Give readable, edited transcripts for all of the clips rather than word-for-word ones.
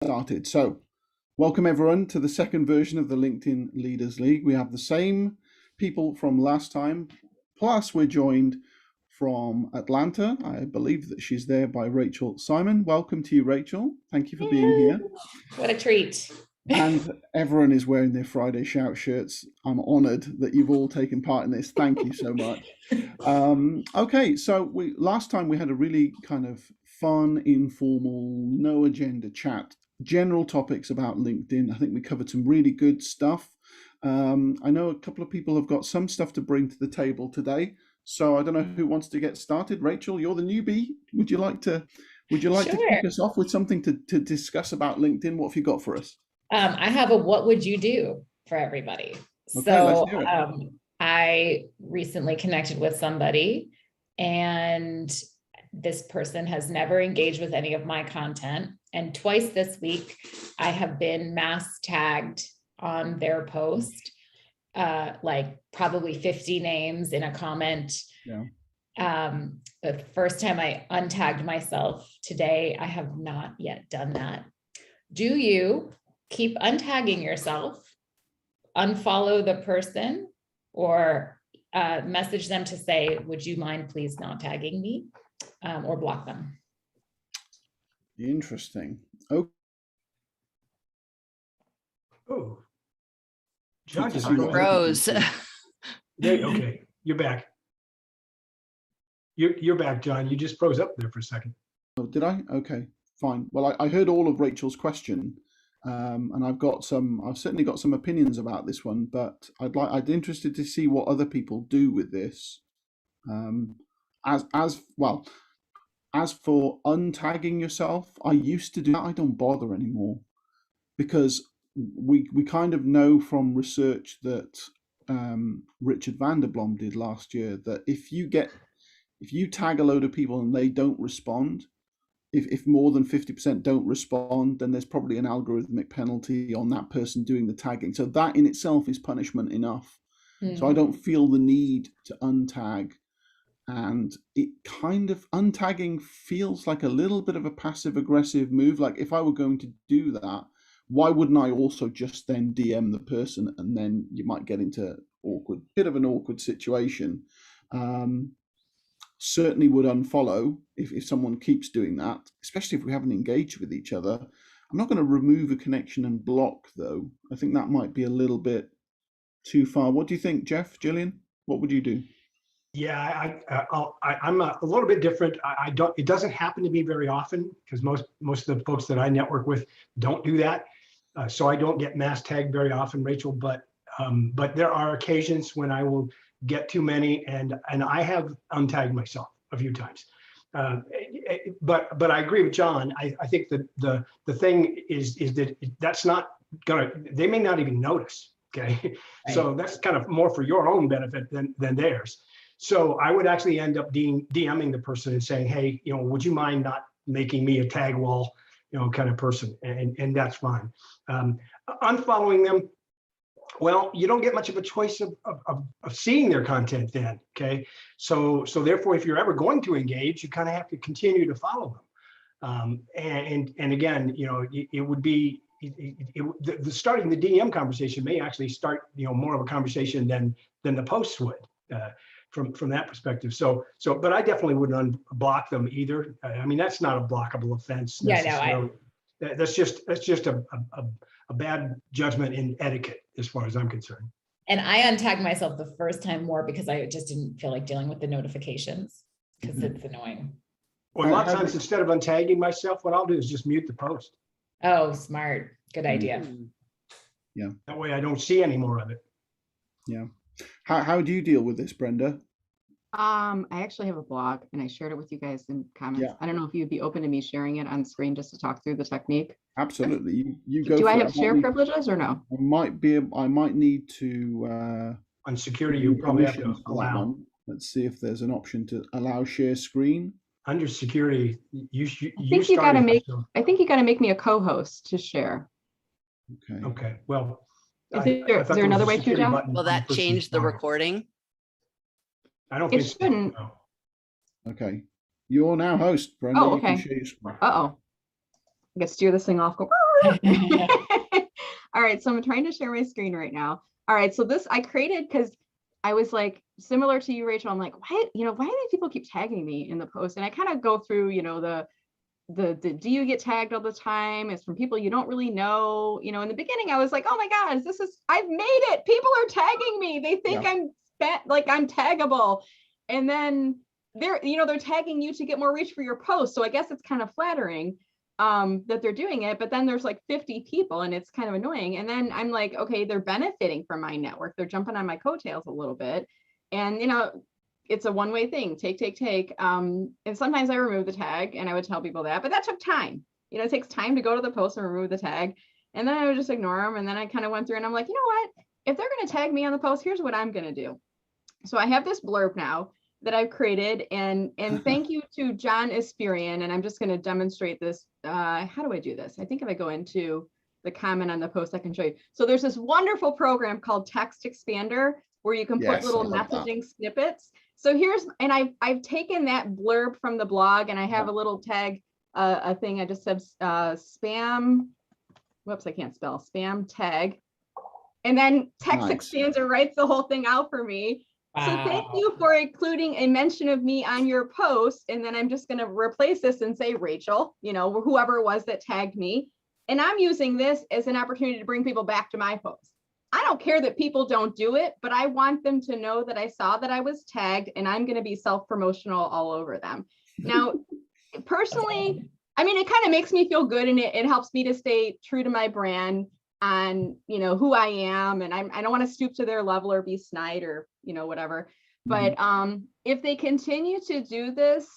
Started. So, welcome everyone to the second version of the LinkedIn Leaders League. We have the same people from last time, plus we're joined from Atlanta. I believe that she's there by Rachel Simon. Welcome to you, Rachel. Thank you for being here. What a treat. And everyone is wearing their Friday Shout shirts. I'm honored that you've all taken part in this. Thank you so much. Okay, so last time we had a really kind of fun, informal, no agenda chat, general topics about LinkedIn. I think we covered some really good stuff. I know a couple of people have got some stuff to bring to the table today. So I don't know who wants to get started. Rachel, you're the newbie. Would you like to Sure. kick us off with something to discuss about LinkedIn? What have you got for us? I have a what would you do for everybody. Okay, So let's hear it. I recently connected with somebody, and this person has never engaged with any of my content. And twice this week, I have been mass tagged on their post, like probably 50 names in a comment. Yeah. The first time I untagged myself today, I have not yet done that. Do you keep untagging yourself, unfollow the person, or message them to say, would you mind please not tagging me, or block them? Interesting. Oh, John just froze. Okay, you're back. You're back, John. You just froze up there for a second. Oh, did I? Okay, fine. Well, I heard all of Rachel's question, and I've certainly got some opinions about this one, but I'd be interested to see what other people do with this. As for untagging yourself, I used to do that. I don't bother anymore because we kind of know from research that Richard Vanderblom did last year that if you tag a load of people and they don't respond, if more than 50% don't respond, then there's probably an algorithmic penalty on that person doing the tagging. So that in itself is punishment enough. So I don't feel the need to untag. And it kind of, untagging feels like a little bit of a passive aggressive move. Like if I were going to do that, why wouldn't I also just then DM the person, and then you might get into bit of an awkward situation. Certainly would unfollow if someone keeps doing that, especially if we haven't engaged with each other. I'm not going to remove a connection and block, though. I think that might be a little bit too far. What do you think, Jeff, Gillian? What would you do? Yeah, I'm a little bit different. I don't. It doesn't happen to me very often because most of the folks that I network with don't do that. So I don't get mass tagged very often, Rachel. But there are occasions when I will get too many, and I have untagged myself a few times. But I agree with John. I think that the thing is that that's not gonna. They may not even notice. Okay, right. So that's kind of more for your own benefit than theirs. So I would actually end up DMing the person and saying, hey, would you mind not making me a tag wall, kind of person, and that's fine. Unfollowing them, well, you don't get much of a choice of seeing their content then, okay? So therefore, if you're ever going to engage, you kind of have to continue to follow them. And again, it would be, the starting the DM conversation may actually start, more of a conversation than the posts would. From that perspective. But I definitely wouldn't unblock them either. I mean, that's not a blockable offense necessarily. Yeah, no, that's just a bad judgment in etiquette as far as I'm concerned. And I untagged myself the first time more because I just didn't feel like dealing with the notifications because it's annoying. Well, a lot of times instead of untagging myself, what I'll do is just mute the post. Oh, smart. Good idea. Yeah. That way I don't see any more of it. Yeah. How do you deal with this, Brenda? I actually have a blog and I shared it with you guys in comments. Yeah. I don't know if you'd be open to me sharing it on screen just to talk through the technique. Absolutely. You go. Do I have share privileges or no? I might need to on security you probably have to allow. Let's see if there's an option to allow share screen. Under security, I think you got to make me a co-host to share. Okay. Well, is there another way to, John? Will that change the recording? I don't think it shouldn't. So. Okay. You're now host, Brenda. Oh, okay. Uh-oh. I can steer this thing off. Go. All right, so I'm trying to share my screen right now. All right, so this I created because I was like, similar to you, Rachel, I'm like, why do these people keep tagging me in the post? And I kind of go through, the do you get tagged all the time? It's from people you don't really know. In the beginning, I was like, oh my God, I've made it. People are tagging me. They think I'm taggable. And then they're tagging you to get more reach for your post. So I guess it's kind of flattering that they're doing it, but then there's like 50 people and it's kind of annoying. And then I'm like, okay, they're benefiting from my network. They're jumping on my coattails a little bit. And, it's a one-way thing, take. And sometimes I remove the tag and I would tell people that, but that took time. It takes time to go to the post and remove the tag. And then I would just ignore them. And then I kind of went through and I'm like, you know what? If they're going to tag me on the post, here's what I'm going to do. So I have this blurb now that I've created, and thank you to John Espirian. And I'm just going to demonstrate this. How do I do this? I think if I go into the comment on the post, I can show you. So there's this wonderful program called Text Expander where you can put little messaging snippets. So I've taken that blurb from the blog and I have a little tag, a thing I just said spam. Whoops, I can't spell spam tag. And then Text Expander writes the whole thing out for me. Wow. So thank you for including a mention of me on your post. And then I'm just going to replace this and say Rachel, whoever it was that tagged me. And I'm using this as an opportunity to bring people back to my post. I don't care that people don't do it, but I want them to know that I saw that I was tagged and I'm going to be self-promotional all over them. Now, personally, it kind of makes me feel good and it helps me to stay true to my brand on, who I am. And I don't want to stoop to their level or be snide or, whatever. But if they continue to do this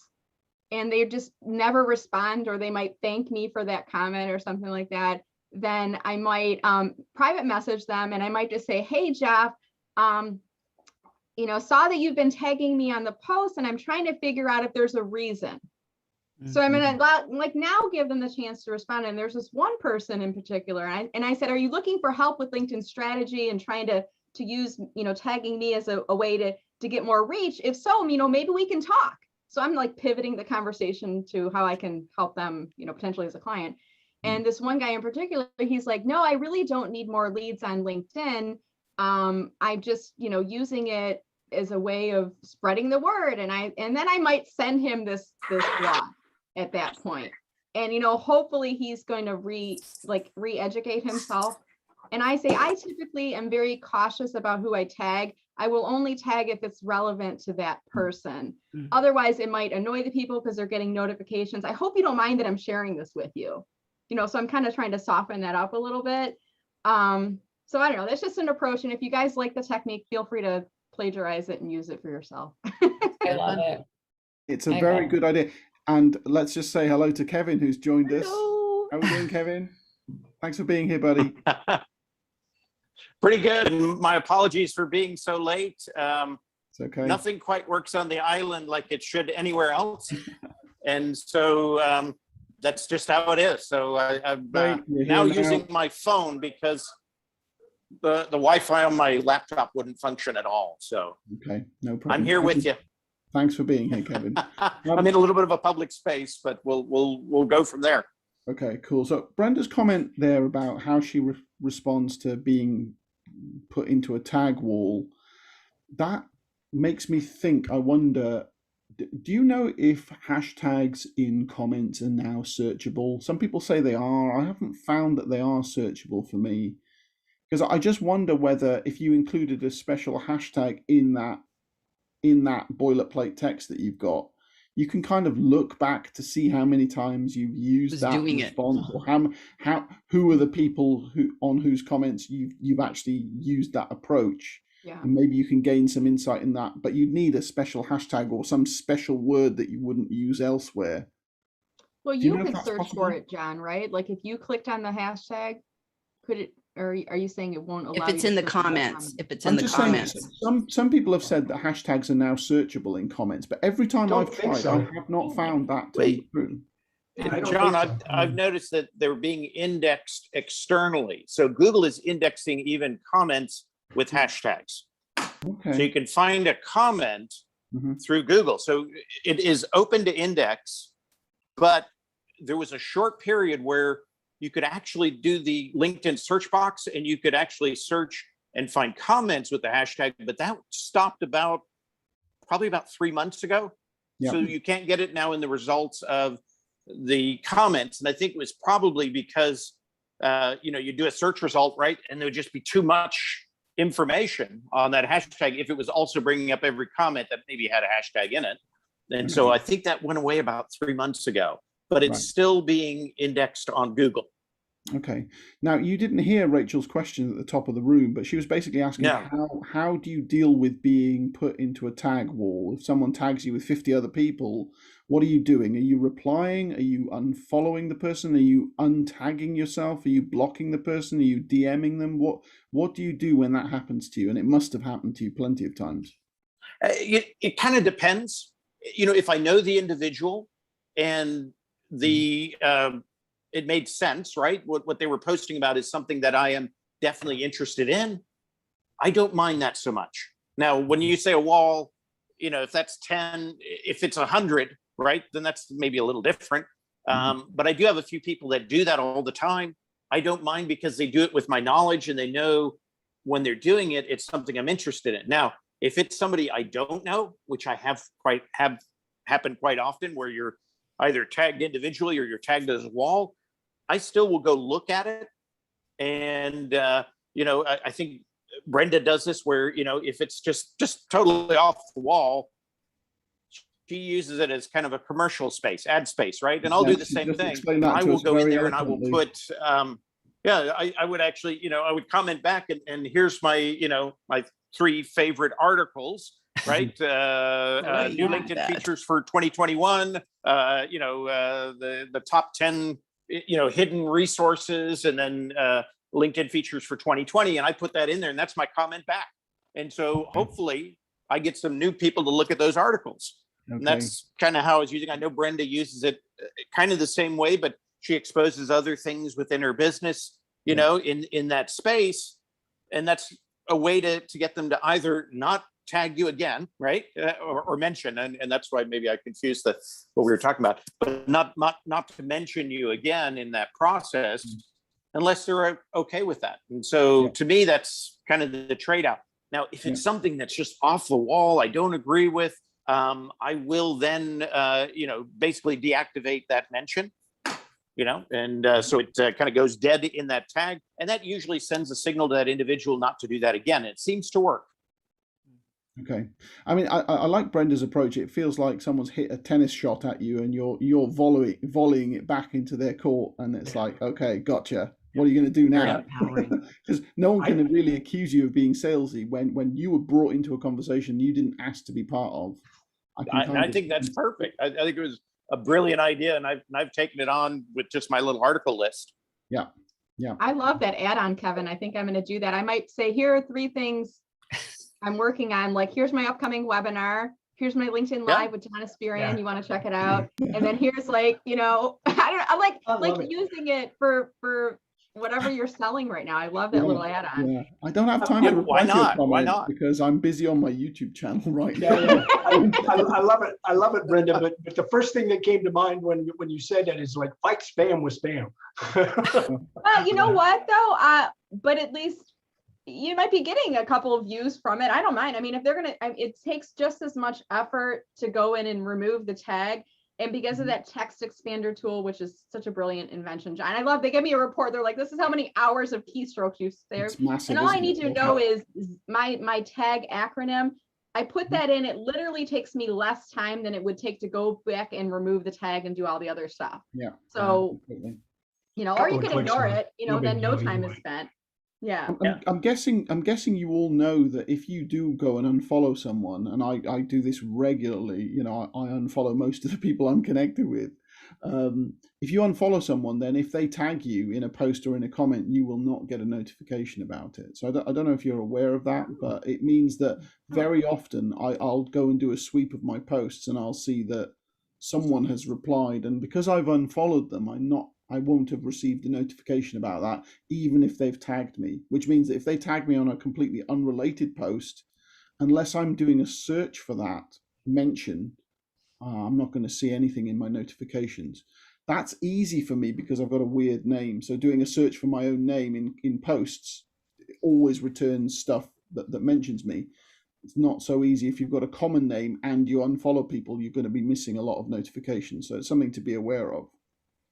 and they just never respond, or they might thank me for that comment or something like that, then I might private message them and I might just say, hey, Jeff, saw that you've been tagging me on the post and I'm trying to figure out if there's a reason. So I'm going to now give them the chance to respond. And there's this one person in particular. And I said, are you looking for help with LinkedIn strategy and trying to use, tagging me as a way to get more reach? If so, maybe we can talk. So I'm like pivoting the conversation to how I can help them, potentially as a client. And this one guy in particular, he's like, no, I really don't need more leads on LinkedIn. I'm just, using it as a way of spreading the word. And then I might send him this blog at that point. And, hopefully he's going to re-educate himself. And I say, I typically am very cautious about who I tag. I will only tag if it's relevant to that person. Otherwise, it might annoy the people because they're getting notifications. I hope you don't mind that I'm sharing this with you. So I'm kind of trying to soften that up a little bit. So I don't know, that's just an approach. And if you guys like the technique, feel free to plagiarize it and use it for yourself. I love it. It's a very good idea. And let's just say hello to Kevin, who's joined us. How are we doing, Kevin? Thanks for being here, buddy. Pretty good. And my apologies for being so late. It's okay. Nothing quite works on the island like it should anywhere else. And so that's just how it is. So I'm now using my phone because the Wi-Fi on my laptop wouldn't function at all. So okay, no problem. I'm here with you. Thanks for being here, Kevin. I'm in a little bit of a public space, but we'll go from there. Okay, cool. So Brenda's comment there about how she responds to being put into a tag wall, that makes me think, I wonder, do you know if hashtags in comments are now searchable? Some people say they are. I haven't found that they are searchable for me, because I just wonder whether if you included a special hashtag in that boilerplate text that you've got, you can kind of look back to see how many times you've used that response, or who are the people on whose comments you've actually used that approach. Yeah. And maybe you can gain some insight in that, but you'd need a special hashtag or some special word that you wouldn't use elsewhere. Well, you could search for it, John, right? Like if you clicked on the hashtag, could it, or are you saying it won't allow if it's in the comments? If it's in the comments. Some people have said that hashtags are now searchable in comments, but every time I've tried, I have not found that to be true. John, I've noticed that they're being indexed externally. So Google is indexing even comments with hashtags. Okay. So you can find a comment through Google. So it is open to index, but there was a short period where you could actually do the LinkedIn search box, and you could actually search and find comments with the hashtag, but that stopped probably about 3 months ago. Yep. So you can't get it now in the results of the comments. And I think it was probably because, you do a search result, right? And there would just be too much information on that hashtag if it was also bringing up every comment that maybe had a hashtag in it. And so I think that went away about 3 months ago, but it's still being indexed on Google. Okay. Now, you didn't hear Rachel's question at the top of the room, but she was basically asking how do you deal with being put into a tag wall? If someone tags you with 50 other people, what are you doing? Are you replying? Are you unfollowing the person? Are you untagging yourself? Are you blocking the person? Are you DMing them? What do you do when that happens to you? And it must have happened to you plenty of times. It kind of depends. If I know the individual and it made sense, right? What they were posting about is something that I am definitely interested in. I don't mind that so much. Now, when you say a wall, if that's 10, if it's 100, right, then that's maybe a little different. But I do have a few people that do that all the time. I don't mind because they do it with my knowledge, and they know when they're doing it, it's something I'm interested in. Now, if it's somebody I don't know, which I have happened quite often, where you're either tagged individually or you're tagged as a wall, I still will go look at it. And, I think Brenda does this where, if it's just totally off the wall, she uses it as kind of a commercial space, ad space, right? And I'll do the same thing. I will go in there and I will put, I would actually, I would comment back and here's my, my 3 favorite articles, right? New LinkedIn features for 2021, the top 10, hidden resources, and then LinkedIn features for 2020. And I put that in there, and that's my comment back. And so hopefully I get some new people to look at those articles. Okay. And that's kind of how I was using. I know Brenda uses it kind of the same way, but she exposes other things within her business, in that space. And that's a way to get them to either not tag you again, right? Or mention, and that's why maybe I confused what we were talking about, but not to mention you again in that process unless they're okay with that. And so to me, that's kind of the trade-off. Now, if it's something that's just off the wall, I don't agree with, I will then, basically deactivate that mention, and so it kind of goes dead in that tag. And that usually sends a signal to that individual not to do that again. It seems to work. Okay. I mean, I like Brenda's approach. It feels like someone's hit a tennis shot at you and you're volleying it back into their court. And it's like, okay, gotcha. What are you going to do now? Because no one can really accuse you of being salesy when you were brought into a conversation you didn't ask to be part of. I think that's perfect. I think it was a brilliant idea, and I've taken it on with just my little article list. Yeah. I love that add-on, Kevin. I think I'm going to do that. I might say, here are 3 things I'm working on. Like, here's my upcoming webinar. Here's my LinkedIn Live with John Espirian. You want to check it out. And then here's I like using it for whatever you're selling right now. I love that little add-on. Yeah, I don't have time to reply to your comments because I'm busy on my YouTube channel right now. I love it. I love it, Brenda. But the first thing that came to mind when you said that is like, fight spam with spam. Well, you know what though? But at least you might be getting a couple of views from it. I don't mind. I mean, if they're it takes just as much effort to go in and remove the tag. And because of that text expander tool, which is such a brilliant invention, John, I love, they give me a report. They're like, this is how many hours of keystrokes you saved. And all I need to know is my tag acronym. I put that in, it literally takes me less time than it would take to go back and remove the tag and do all the other stuff. Yeah. So, or you can ignore it, then no time is spent. Yeah. I'm guessing you all know that if you do go and unfollow someone, and I do this regularly, I unfollow most of the people I'm connected with. If you unfollow someone, then if they tag you in a post or in a comment, you will not get a notification about it. So I don't know if you're aware of that, but it means that very often I'll go and do a sweep of my posts and I'll see that someone has replied, and because I've unfollowed them, I won't have received a notification about that, even if they've tagged me, which means that if they tag me on a completely unrelated post, unless I'm doing a search for that mention, I'm not going to see anything in my notifications. That's easy for me because I've got a weird name. So doing a search for my own name in posts always returns stuff that mentions me. It's not so easy if you've got a common name and you unfollow people, you're going to be missing a lot of notifications. So it's something to be aware of.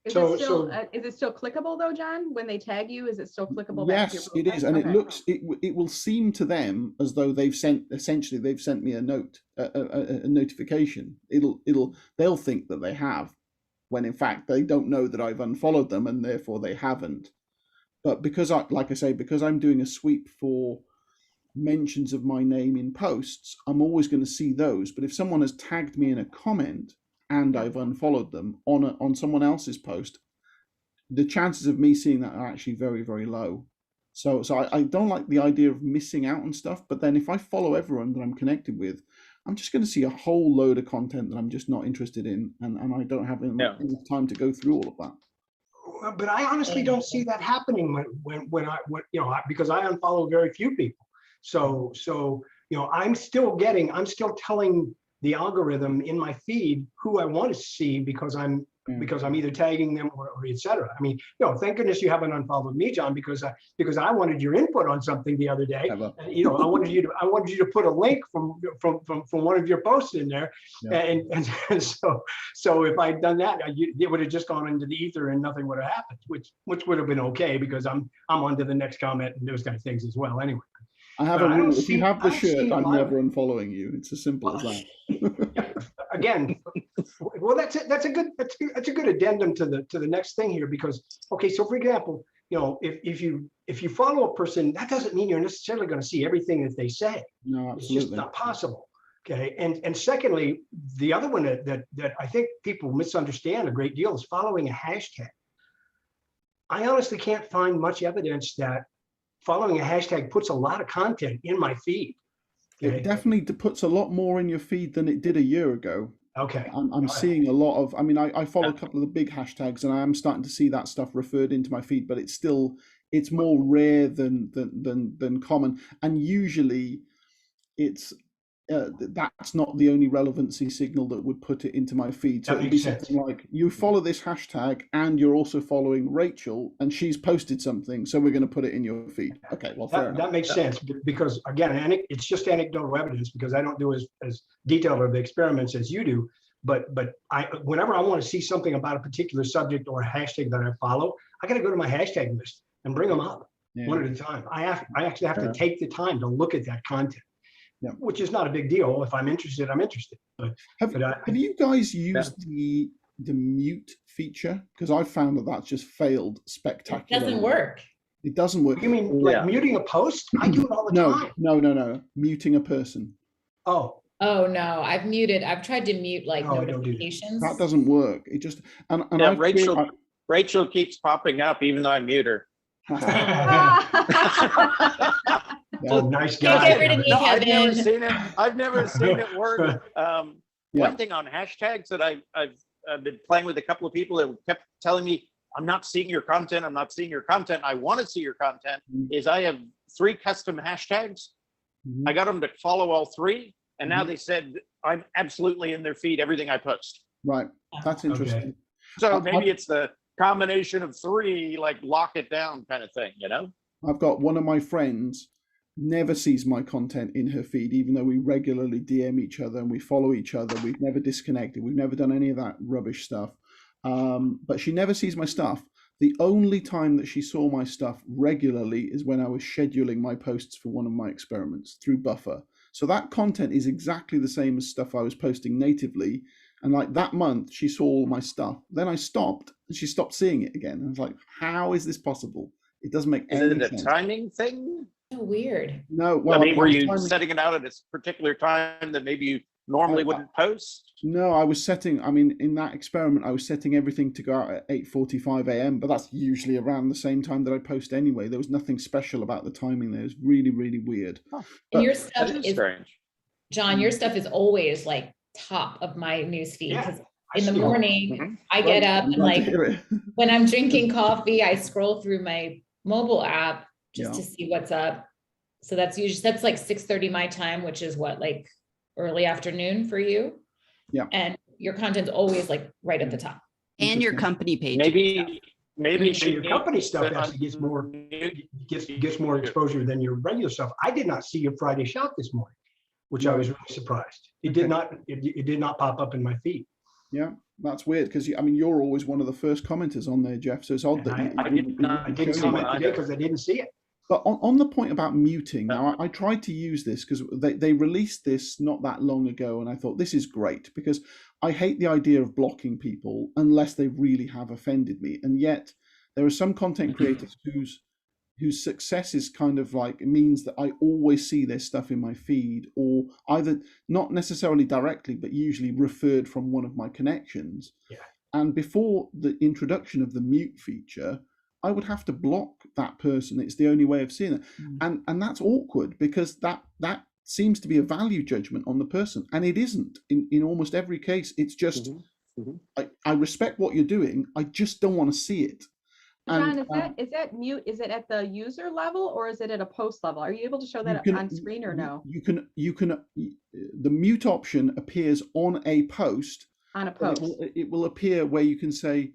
Is it still clickable though, John? When they tag you, is it still clickable? Yes, it is, and it will seem to them as though they've sent me a note, a notification. They'll think that they have, when in fact they don't know that I've unfollowed them and therefore they haven't. But because because I'm doing a sweep for mentions of my name in posts, I'm always going to see those. But if someone has tagged me in a comment and I've unfollowed them on someone else's post, the chances of me seeing that are actually very, very low. So I don't like the idea of missing out on stuff. But then if I follow everyone that I'm connected with, I'm just going to see a whole load of content that I'm just not interested in, and I don't have enough time to go through all of that. But I honestly don't see that happening when because I unfollow very few people. So I'm still telling the algorithm in my feed who I want to see because I'm either tagging them or et cetera. I mean, thank goodness you haven't unfollowed me, John, because I wanted your input on something the other day. I wanted you to put a link from one of your posts in there, and so if I'd done that, it would have just gone into the ether and nothing would have happened, which would have been okay because I'm on to the next comment and those kind of things as well. Anyway. I have a rule. If you have the shirt, I'm never unfollowing you. It's as simple as that. Again, well, that's a good addendum to the next thing here, because so for example, if you follow a person, that doesn't mean you're necessarily going to see everything that they say. No, absolutely. It's just not possible. Okay, and secondly, the other one that I think people misunderstand a great deal is following a hashtag. I honestly can't find much evidence that following a hashtag puts a lot of content in my feed. Okay? It definitely puts a lot more in your feed than it did a year ago. Okay. I'm seeing a lot of, I follow a couple of the big hashtags and I am starting to see that stuff referred into my feed, but it's more rare than common. And usually that's not the only relevancy signal that would put it into my feed. So it'd be something like, you follow this hashtag and you're also following Rachel and she's posted something, so we're going to put it in your feed. Okay, well, fair enough. That makes sense, because again, it's just anecdotal evidence, because I don't do as detailed of experiments as you do. But whenever I want to see something about a particular subject or a hashtag that I follow, I got to go to my hashtag list and bring them up one at a time. I actually have to take the time to look at that content. Yeah. Which is not a big deal. If I'm interested, I'm interested. But have you guys used the mute feature? Because I've found that that's just failed spectacularly. It doesn't work. It doesn't work. You mean like muting a post? I do it all the time. No. Muting a person. Oh no. I've tried to mute notifications. That doesn't work. It just Rachel keeps popping up even though I mute her. Oh, nice guy. Get rid of me, I've never seen it. I've never seen it work. One thing on hashtags that I've been playing with a couple of people that kept telling me, I'm not seeing your content. I'm not seeing your content. I want to see your content. Is I have 3 custom hashtags. I got them to follow all 3. And now they said I'm absolutely in their feed, everything I post. Right. That's interesting. Okay. So maybe it's the combination of 3, like lock it down kind of thing, I've got one of my friends never sees my content in her feed, even though we regularly DM each other and we follow each other. We've never disconnected. We've never done any of that rubbish stuff. But she never sees my stuff. The only time that she saw my stuff regularly is when I was scheduling my posts for one of my experiments through Buffer. So that content is exactly the same as stuff I was posting natively. And like that month, she saw all my stuff. Then I stopped and she stopped seeing it again. And I was like, how is this possible? It doesn't make any sense. Is it a timing thing? So weird. No, well, were you setting it out at a particular time that maybe you normally wouldn't post? No, I was setting, in that experiment, I was setting everything to go out at 8:45 a.m., but that's usually around the same time that I post anyway. There was nothing special about the timing there. It was really, really weird. Oh, and your stuff is strange. John, your stuff is always like top of my newsfeed, because in the morning I get up and like when I'm drinking coffee, I scroll through my mobile app just to see what's up. So that's like 6:30 my time, which is what, like early afternoon for you. Yeah. And your content's always like right at the top. And your Interesting. company page. Maybe And your company stuff actually gets more exposure than your regular stuff. I did not see your Friday shot this morning, which I was really surprised. It did not pop up in my feed. Yeah, that's weird because I mean you're always one of the first commenters on there, Jeff. So it's odd that I didn't comment today because I didn't see it. But on the point about muting, now I tried to use this because they released this not that long ago, and I thought this is great because I hate the idea of blocking people unless they really have offended me. And yet there are some content creators whose success is kind of like, it means that I always see their stuff in my feed, or either not necessarily directly, but usually referred from one of my connections. Yeah. And before the introduction of the mute feature, I would have to block that person. It's the only way of seeing it. And that's awkward because that seems to be a value judgment on the person. And it isn't in almost every case. It's just, I respect what you're doing. I just don't want to see it. John, is that mute? Is it at the user level or is it at a post level? Are you able to show that on screen or no? You can. The mute option appears on a post. On a post. It will appear where you can say,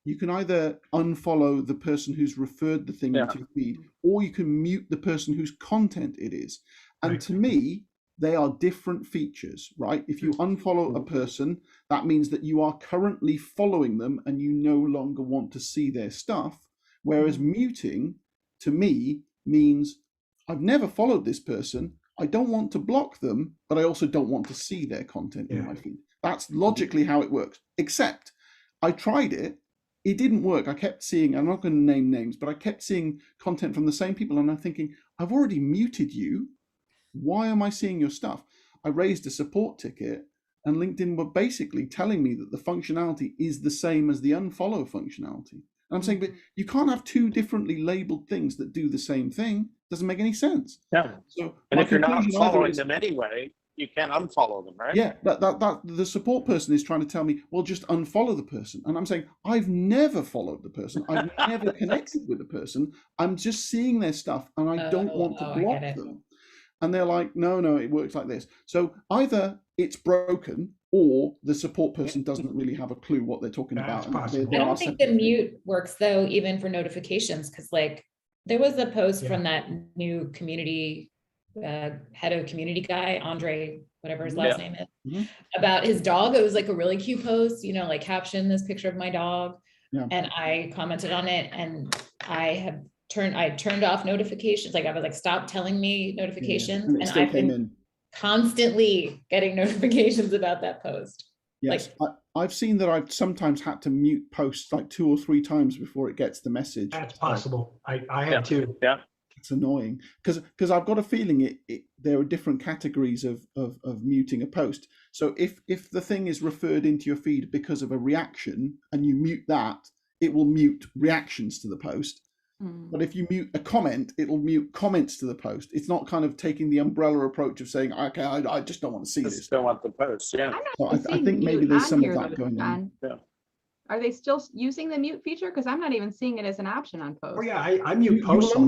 you can either unfollow the person who's referred the thing into your feed, or you can mute the person whose content it is. And to me, they are different features, right? If you unfollow a person, that means that you are currently following them and you no longer want to see their stuff. Whereas muting, to me, means I've never followed this person. I don't want to block them, but I also don't want to see their content in my feed. That's logically how it works. Except I tried it. It didn't work. I kept seeing, I'm not going to name names, but I kept seeing content from the same people. And I'm thinking, I've already muted you. Why am I seeing your stuff? I raised a support ticket and LinkedIn were basically telling me that the functionality is the same as the unfollow functionality. And I'm saying, but you can't have two differently labeled things that do the same thing. Doesn't make any sense. Yeah. So, and if you're not following them anyway, you can't unfollow them, right? Yeah, that the support person is trying to tell me, well, just unfollow the person. And I'm saying, I've never followed the person. I've never connected with the person. I'm just seeing their stuff and I don't want to block them. And they're like, no, it works like this. So either it's broken or the support person doesn't really have a clue what they're talking about. I don't think the mute works though, even for notifications, because like there was a post from that new community head of community guy, Andre, whatever his last name is, about his dog. It was like a really cute post, you know, like caption this picture of my dog. And I commented on it and I turned off notifications. Like I was like, stop telling me notifications. And I've been constantly getting notifications about that post. Yes, like, I've seen that I've sometimes had to mute posts like 2 or 3 times before it gets the message. That's possible. I have too. Yeah. It's annoying because I've got a feeling there are different categories of muting a post. So if the thing is referred into your feed because of a reaction and you mute that, it will mute reactions to the post. But if you mute a comment, it'll mute comments to the post. It's not kind of taking the umbrella approach of saying, okay, I just don't want to see this. Don't want the post, yeah. So I think maybe there's some of that going on. Yeah. Are they still using the mute feature? Because I'm not even seeing it as an option on posts. Oh yeah, I mute posts. You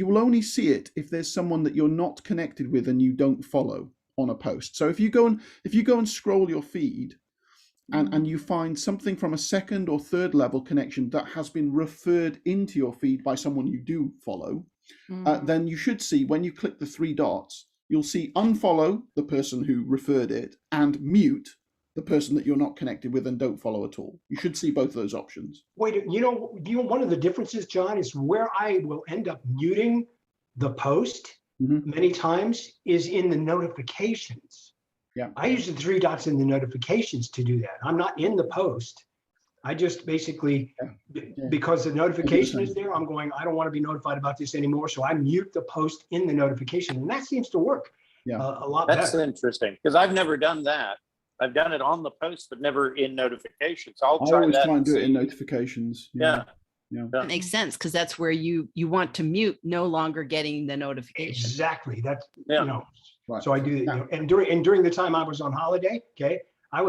will only see it if there's someone that you're not connected with and you don't follow on a post. So if you go and scroll your feed and you find something from a second or third level connection that has been referred into your feed by someone you do follow, then you should see, when you click the 3 dots, you'll see unfollow the person who referred it and mute the person that you're not connected with and don't follow at all. You should see both those options. Wait, you know, one of the differences, John, is where I will end up muting the post many times is in the notifications. Yeah, I use the 3 dots in the notifications to do that. I'm not in the post. I just basically, because the notification is there, I'm going, I don't want to be notified about this anymore. So I mute the post in the notification, and that seems to work a lot better. That's interesting, because I've never done that. I've done it on the post, but never in notifications. I always try and do it in notifications. Yeah. That makes sense, because that's where you want to mute no longer getting the notification. Exactly. That's you know. Right. So I do, you know, and during the time I was on holiday, I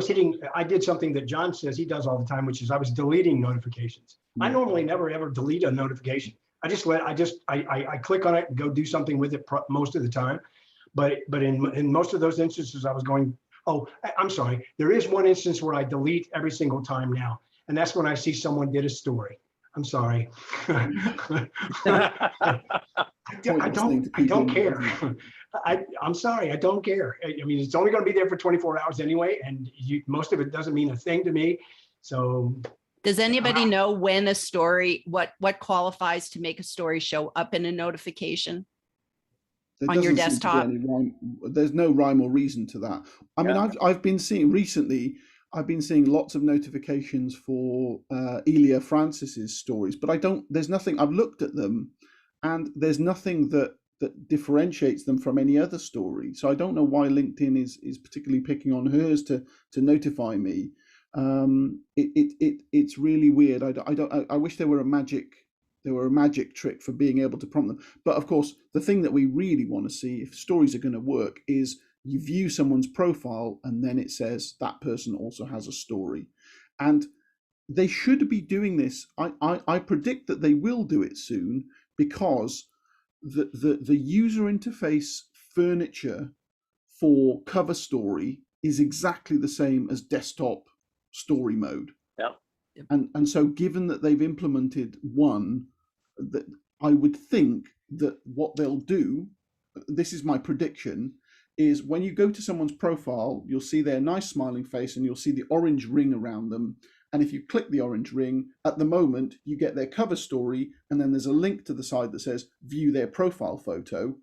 did something that John says he does all the time, which is I was deleting notifications. I normally never ever delete a notification. I click on it and go do something with it most of the time. But in most of those instances, I was going, oh, I'm sorry. There is one instance where I delete every single time now. And that's when I see someone did a story. I'm sorry. I don't care. I'm sorry, I don't care. I mean, it's only going to be there for 24 hours anyway, and most of it doesn't mean a thing to me. So does anybody know when a story, what qualifies to make a story show up in a notification on your desktop? There's no rhyme or reason to that. I mean, I've been seeing recently, I've been seeing lots of notifications for Elia Francis's stories, but there's nothing, I've looked at them and there's nothing that differentiates them from any other story. So I don't know why LinkedIn is particularly picking on hers to notify me. It's really weird. I wish there were a magic trick for being able to prompt them. But of course, the thing that we really want to see if stories are going to work is you view someone's profile and then it says that person also has a story. And they should be doing this. I predict that they will do it soon, because the user interface furniture for cover story is exactly the same as desktop story mode. Yeah. And so given that they've implemented one, that I would think that what they'll do, this is my prediction, is when you go to someone's profile, you'll see their nice smiling face and you'll see the orange ring around them. And if you click the orange ring, at the moment, you get their cover story, and then there's a link to the side that says view their profile photo.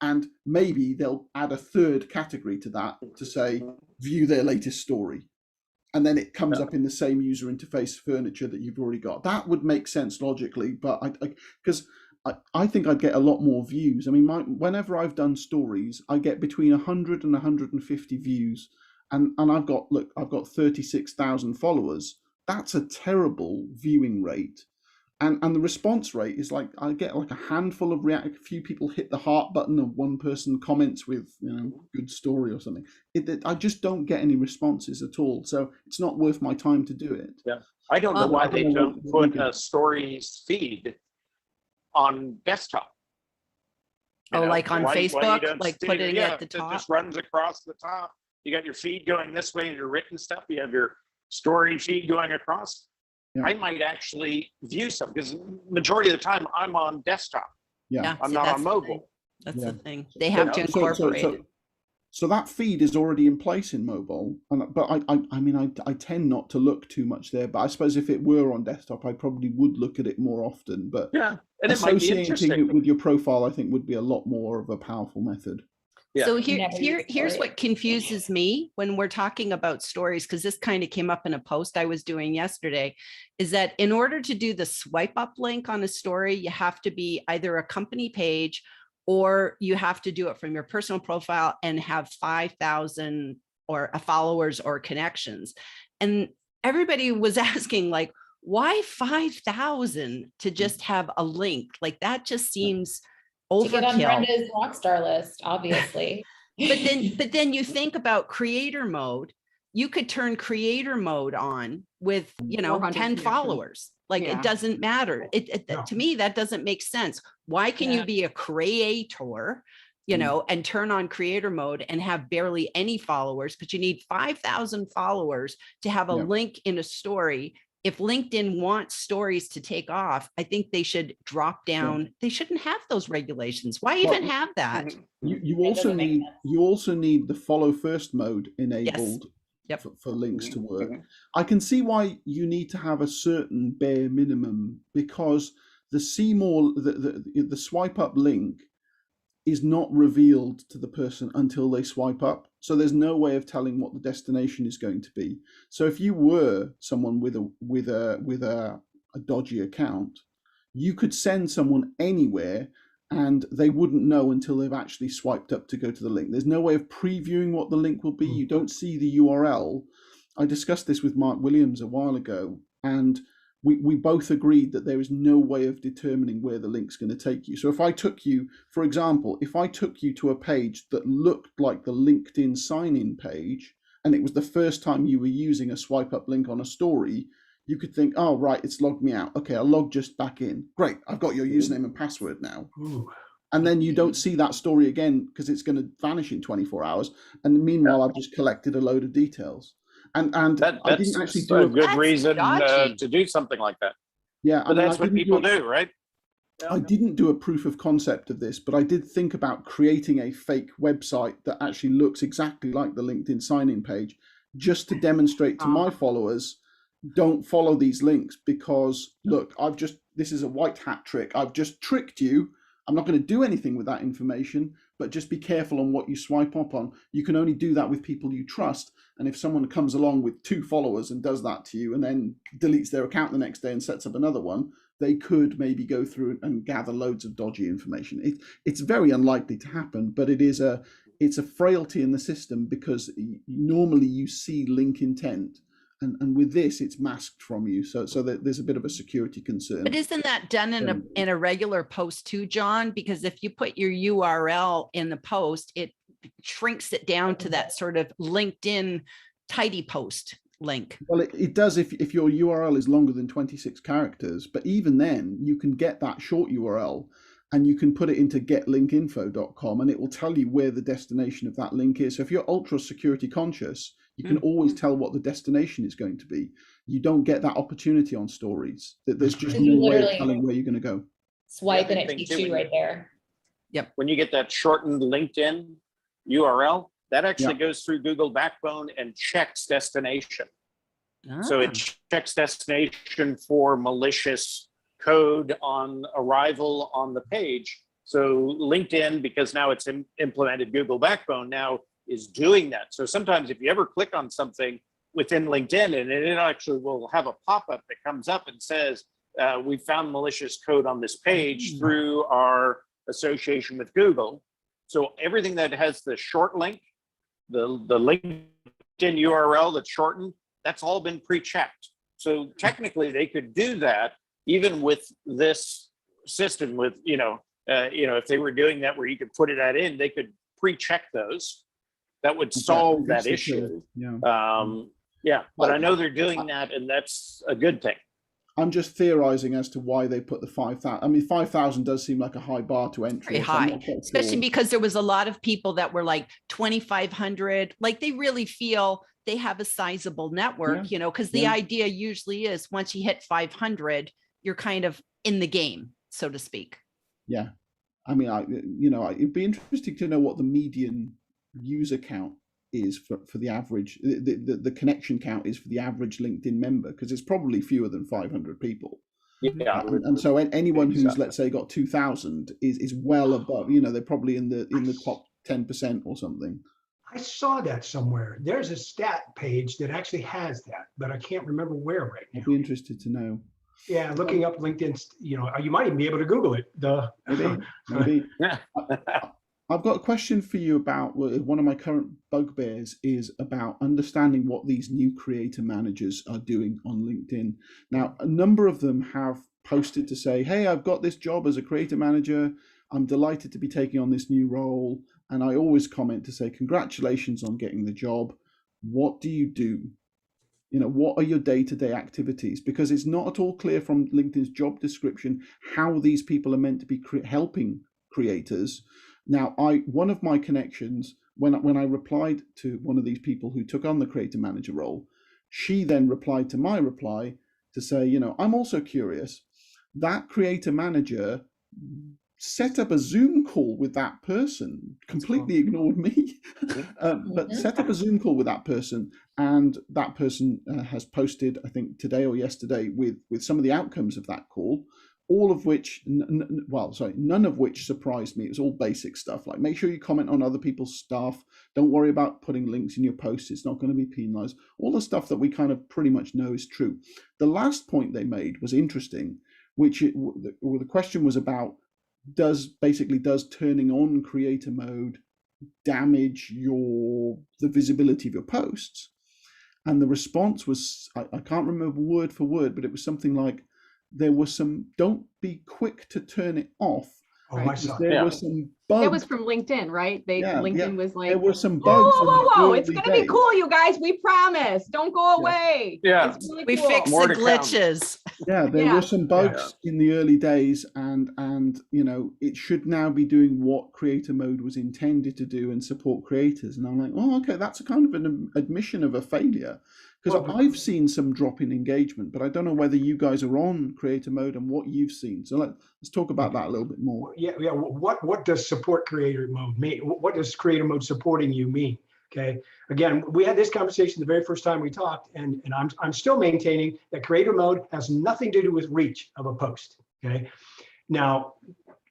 And maybe they'll add a third category to that to say view their latest story. And then it comes up in the same user interface furniture that you've already got. That would make sense logically, but because I think I'd get a lot more views. I mean, whenever I've done stories, I get between 100 and 150 views. And I've got 36,000 followers. That's a terrible viewing rate. And the response rate is like, I get like a handful of a few people hit the heart button and one person comments with, good story or something. I just don't get any responses at all. So it's not worth my time to do it. Yeah. I don't know why they don't put a stories feed on desktop. Like on Facebook, like putting it at the top? It just runs across the top. You got your feed going this way, your written stuff. You have your story feed going across. Yeah. I might actually view some, because majority of the time I'm on desktop. Yeah, I'm not on mobile. That's the thing. They have to incorporate it. So that feed is already in place in mobile, but I tend not to look too much there. But I suppose if it were on desktop, I probably would look at it more often. But yeah, and it might be interesting. Associating it with your profile, I think, would be a lot more of a powerful method. Yeah. So here's what confuses me when we're talking about stories, because this kind of came up in a post I was doing yesterday, is that in order to do the swipe up link on a story, you have to be either a company page or you have to do it from your personal profile and have 5,000 or followers or connections. And everybody was asking, like, why 5,000 to just have a link? Like, that just seems overkill. To get on Brenda's rockstar list, obviously. but then you think about creator mode. You could turn creator mode on with 10 followers. Like, it doesn't matter. To me, that doesn't make sense. Why can you be a creator, and turn on creator mode and have barely any followers, but you need 5,000 followers to have a link in a story? If LinkedIn wants stories to take off, I think they should drop down. Yeah. They shouldn't have those regulations. Why even have that? You also need the follow first mode enabled for links to work. I can see why you need to have a certain bare minimum, because the see more, the swipe up link is not revealed to the person until they swipe up. So there's no way of telling what the destination is going to be. So if you were someone with a dodgy account, you could send someone anywhere and they wouldn't know until they've actually swiped up to go to the link. There's no way of previewing what the link will be. You don't see the URL. I discussed this with Mark Williams a while ago, and we both agreed that there is no way of determining where the link's going to take you. So if I took you, for example, if I took you to a page that looked like the LinkedIn sign-in page, and it was the first time you were using a swipe up link on a story, you could think, oh, right, it's logged me out. Okay, I'll log just back in. Great, I've got your username and password now. Ooh. And then you don't see that story again because it's going to vanish in 24 hours. And meanwhile, I've just collected a load of details. And I didn't actually do a good reason to do something like that. Yeah, but that's what people do, right? I didn't do a proof of concept of this, but I did think about creating a fake website that actually looks exactly like the LinkedIn sign-in page, just to demonstrate to my followers, don't follow these links because look, this is a white hat trick. I've just tricked you. I'm not going to do anything with that information, but just be careful on what you swipe up on. You can only do that with people you trust. And if someone comes along with 2 followers and does that to you and then deletes their account the next day and sets up another one, they could maybe go through and gather loads of dodgy information. It's very unlikely to happen, but it's a frailty in the system because normally you see link intent. And with this, it's masked from you, so that there's a bit of a security concern. But isn't that done in a regular post too, John? Because if you put your URL in the post, it shrinks it down to that sort of LinkedIn tidy post link. Well, it does if your URL is longer than 26 characters, but even then, you can get that short URL and you can put it into getlinkinfo.com and it will tell you where the destination of that link is. So if you're ultra security conscious, you can always tell what the destination is going to be. You don't get that opportunity on stories. There's just no way of telling where you're going to go. Swipe and it teaches you right there. Yep. When you get that shortened LinkedIn URL, that actually goes through Google Backbone and checks destination. So it checks destination for malicious code on arrival on the page. So LinkedIn, because now it's implemented Google Backbone, now is doing that. So sometimes if you ever click on something within LinkedIn, and it actually will have a pop-up that comes up and says, we found malicious code on this page through our association with Google. So everything that has the short link, the LinkedIn URL that's shortened, that's all been pre-checked. So technically they could do that even with this system with, if they were doing that where you could put that in, they could pre-check those. That would solve that issue. But I know they're doing that, and that's a good thing. I'm just theorizing as to why they put the 5,000. I mean, 5,000 does seem like a high bar to entry. Very high, especially because there was a lot of people that were like 2,500. Like they really feel they have a sizable network, because the idea usually is once you hit 500, you're kind of in the game, so to speak. Yeah. I mean, it'd be interesting to know what the median user count is for the average, the connection count is for the average LinkedIn member, because it's probably fewer than 500 people. Yeah, and so anyone who's let's say got 2,000 is well above. They're probably in the top 10% or something. I saw that somewhere. There's a stat page that actually has that, but I can't remember where right now. I'd be interested to know. Yeah, looking up LinkedIn, you might even be able to Google it. Maybe. I've got a question for you about one of my current bugbears is about understanding what these new creator managers are doing on LinkedIn. Now, a number of them have posted to say, hey, I've got this job as a creator manager. I'm delighted to be taking on this new role. And I always comment to say, congratulations on getting the job. What do you do? What are your day-to-day activities? Because it's not at all clear from LinkedIn's job description how these people are meant to be helping creators. Now, one of my connections, when I replied to one of these people who took on the creator manager role, she then replied to my reply to say, I'm also curious. That creator manager set up a Zoom call with that person, completely ignored me, but set up a Zoom call with that person. And that person has posted, I think today or yesterday, with some of the outcomes of that call, all of which, none of which surprised me. It was all basic stuff, like make sure you comment on other people's stuff. Don't worry about putting links in your posts. It's not going to be penalized. All the stuff that we kind of pretty much know is true. The last point they made was interesting, the question was about, does turning on creator mode damage the visibility of your posts? And the response was, I can't remember word for word, but it was something like, there was some, don't be quick to turn it off Oh, Right. I saw There that. were some bugs. That was from LinkedIn, right? LinkedIn was like, there were some whoa, bugs. whoa, in the whoa, it's early gonna be days. cool, you guys. We promise. Don't go away. Yeah. It's really We cool. fixed More the to come. glitches. Yeah, there Yeah. were some bugs in the early days, and you know, it should now be doing what creator mode was intended to do and support creators. And I'm like, oh, okay, that's a kind of an admission of a failure, because I've seen some drop in engagement, but I don't know whether you guys are on creator mode and what you've seen. So let's talk about that a little bit more. Yeah. What does support creator mode mean? What does creator mode supporting you mean? Okay. Again, we had this conversation the very first time we talked, and I'm still maintaining that creator mode has nothing to do with reach of a post. Okay. Now,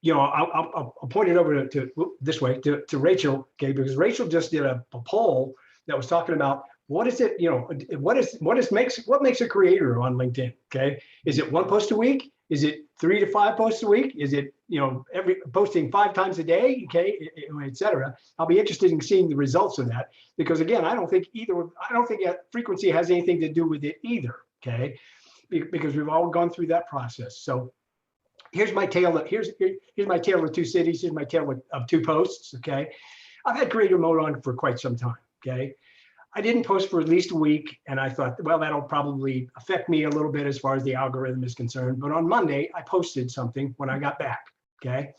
you know, I'll point it over to this way to Rachel. Okay, because Rachel just did a poll that was talking about what is it, you know, what makes a creator on LinkedIn. Okay, is it one post a week? Is it 3 to 5 posts a week? Is it, you know, every posting 5 times a day? Okay, et cetera. I'll be interested in seeing the results of that, because again, I don't think frequency has anything to do with it either. Okay, because we've all gone through that process. So here's my tale of here's my tale of 2 cities. Here's my tale of 2 posts. Okay, I've had creator mode on for quite some time. Okay, I didn't post for at least a week, and I thought, well, that'll probably affect me a little bit as far as the algorithm is concerned. But on Monday, I posted something when I got back. Okay,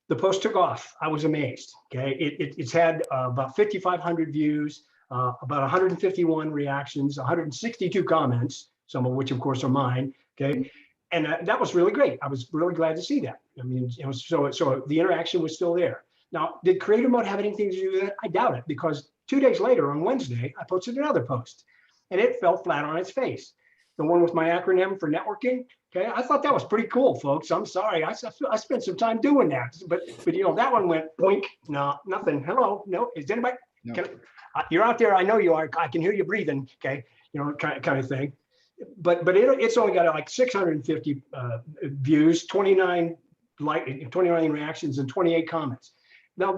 the post took off. I was amazed. Okay, it's had about 5,500 views, about 151 reactions, 162 comments, some of which, of course, are mine. Okay. And that was really great. I was really glad to see that. I mean, it was so the interaction was still there. Now, did creator mode have anything to do with it? I doubt it, because 2 days later on Wednesday, I posted another post and it fell flat on its face. The one with my acronym for networking. Okay, I thought that was pretty cool, folks. I'm sorry, I spent some time doing that, but you know, that one went boink. No, nothing. Hello, no. Is anybody? No. You're out there. I know you are. I can hear you breathing. Okay, you know, kind of thing. But it's only got like 650 views, 29 reactions, and 28 comments. Now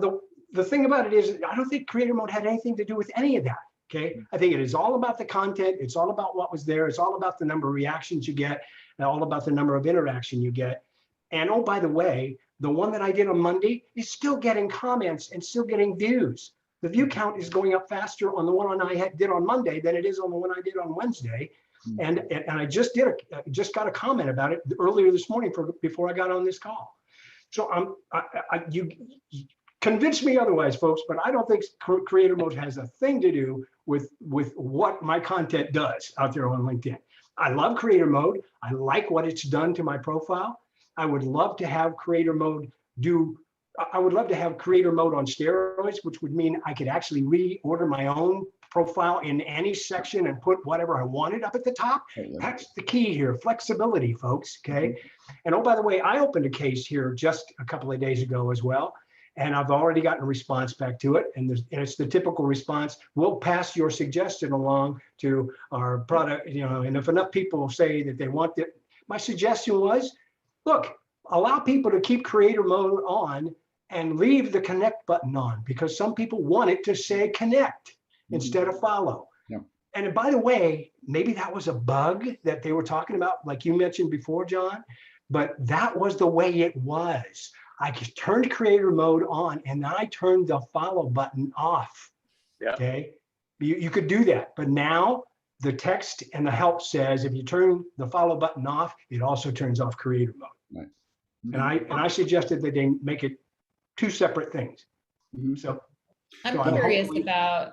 the thing about it is, I don't think creator mode had anything to do with any of that. Okay, I think it is all about the content. It's all about what was there. It's all about the number of reactions you get, and all about the number of interaction you get. And oh, by the way, the one that I did on Monday is still getting comments and still getting views. The view count is going up faster on the one I did on Monday than it is on the one I did on Wednesday. And I just got a comment about it earlier this morning before I got on this call. So you convince me otherwise, folks, but I don't think creator mode has a thing to do with what my content does out there on LinkedIn. I love creator mode. I like what it's done to my profile. I would love to have creator mode on steroids, which would mean I could actually reorder my own profile in any section and put whatever I wanted up at the top. That's the key here, flexibility, folks. Okay. And oh, by the way, I opened a case here just a couple of days ago as well, and I've already gotten a response back to it. And it's the typical response: we'll pass your suggestion along to our product, you know. And if enough people say that they want it, my suggestion was, look, allow people to keep creator mode on and leave the connect button on, because some people want it to say connect instead of follow. Yeah. And by the way, maybe that was a bug that they were talking about, like you mentioned before, John, but that was the way it was. I just turned creator mode on and then I turned the follow button off. Yeah. Okay. You could do that, but now the text and the help says if you turn the follow button off, it also turns off creator mode. Right. And I suggested that they make it 2 separate things. So I'm curious about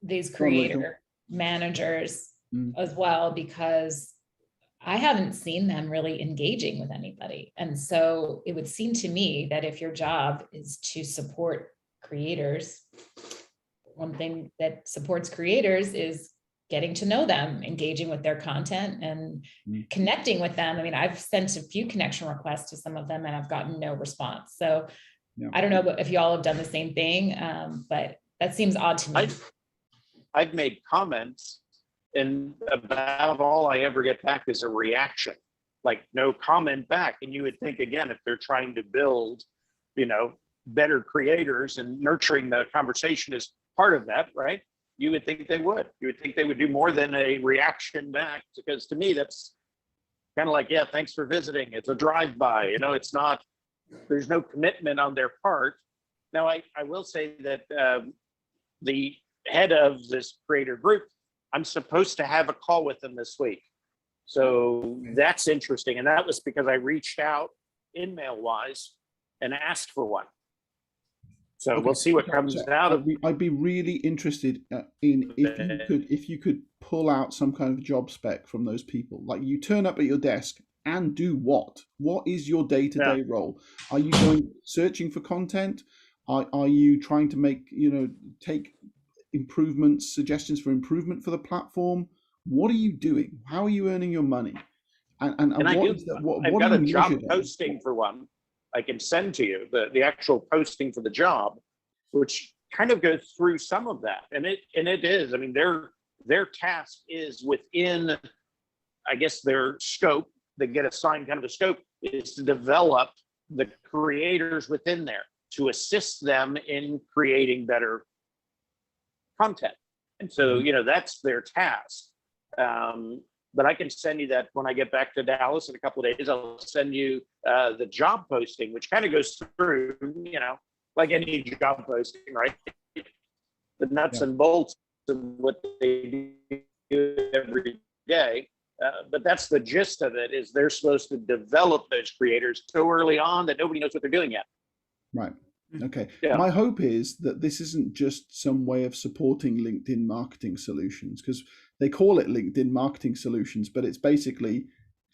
these creator managers as well, because I haven't seen them really engaging with anybody. And so it would seem to me that if your job is to support creators, one thing that supports creators is getting to know them, engaging with their content and connecting with them. I mean, I've sent a few connection requests to some of them and I've gotten no response. So I don't know if y'all have done the same thing, but that seems odd to me. I've made comments, and about all I ever get back is a reaction, like no comment back. And you would think, again, if they're trying to build, you know, better creators and nurturing the conversation is part of that, right? You would think they would. You would think they would do more than a reaction back, because to me, that's kind of like, yeah, thanks for visiting. It's a drive-by, you know, it's not there's no commitment on their part. Now, I will say that the head of this creator group, I'm supposed to have a call with them this week. So that's interesting. And that was because I reached out email wise and asked for one. So we'll see what comes out of it. I'd be really interested in if you could pull out some kind of job spec from those people. Like, you turn up at your desk and do what? What is your day-to-day role? Are you going searching for content? Are you trying to make, take improvements, suggestions for improvement for the platform? What are you doing? How are you earning your money? And I've got a job posting for one I can send to you, the actual posting for the job, which kind of goes through some of that. And it is, I mean, their task is within, I guess, their scope. They get assigned kind of a scope is to develop the creators within there, to assist them in creating better content. And so, that's their task. But I can send you that when I get back to Dallas in a couple of days. I'll send you the job posting, which kind of goes through, like any job posting, right? The nuts and bolts of what they do every day. But that's the gist of it, is they're supposed to develop those creators so early on that nobody knows what they're doing yet. Right. Okay. Yeah. My hope is that this isn't just some way of supporting LinkedIn marketing solutions, because they call it LinkedIn marketing solutions, but it's basically,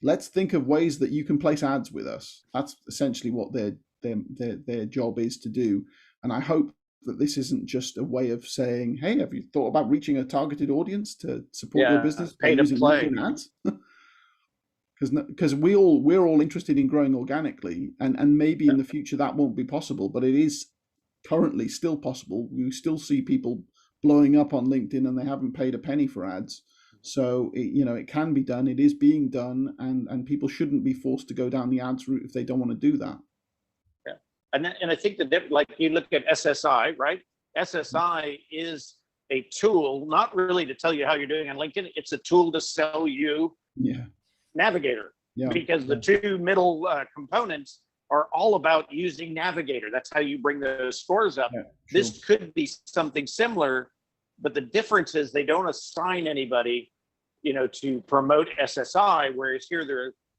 let's think of ways that you can place ads with us. That's essentially what their job is to do. And I hope that this isn't just a way of saying, hey, have you thought about reaching a targeted audience to support your business by using LinkedIn ads? Because we're all interested in growing organically, and maybe in the future that won't be possible, but it is currently still possible. We still see people blowing up on LinkedIn and they haven't paid a penny for ads. So it can be done. It is being done, and people shouldn't be forced to go down the ads route if they don't want to do that. Yeah, and I think that, like, you look at SSI, right? SSI is a tool, not really to tell you how you're doing on LinkedIn. It's a tool to sell you. Navigator, because the two middle components are all about using Navigator. That's how you bring those scores up. This could be something similar, but the difference is they don't assign anybody, to promote SSI, whereas here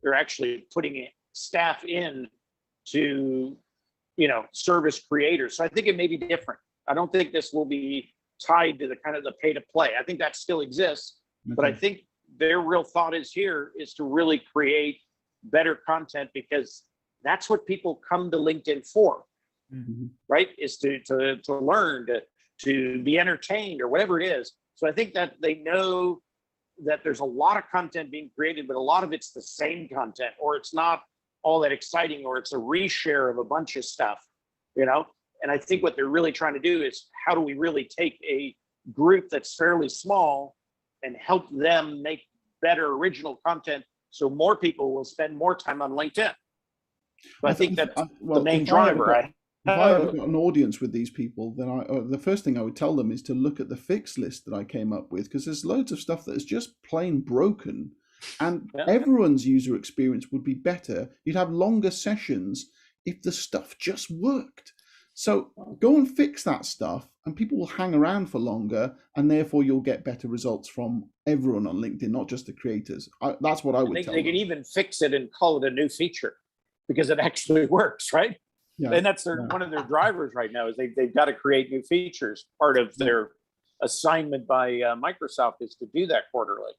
they're actually putting staff in to, service creators. So I think it may be different. I don't think this will be tied to the kind of the pay to play. I think that still exists, but I think their real thought is to really create better content, because that's what people come to LinkedIn for, right? Is to learn, to be entertained, or whatever it is. So I think that they know that there's a lot of content being created, but a lot of it's the same content, or it's not all that exciting, or it's a reshare of a bunch of stuff, And I think what they're really trying to do is, how do we really take a group that's fairly small and help them make better original content, so more people will spend more time on LinkedIn. But I think that's the main driver. If I ever got an audience with these people, then the first thing I would tell them is to look at the fix list that I came up with, because there's loads of stuff that is just plain broken, and everyone's user experience would be better. You'd have longer sessions if the stuff just worked. So go and fix that stuff, and people will hang around for longer, and therefore you'll get better results from everyone on LinkedIn, not just the creators. That's what I would tell them. They can even fix it and call it a new feature, because it actually works, right? Yeah. And that's one of their drivers right now, is they've got to create new features. Part of their assignment by Microsoft is to do that quarterly.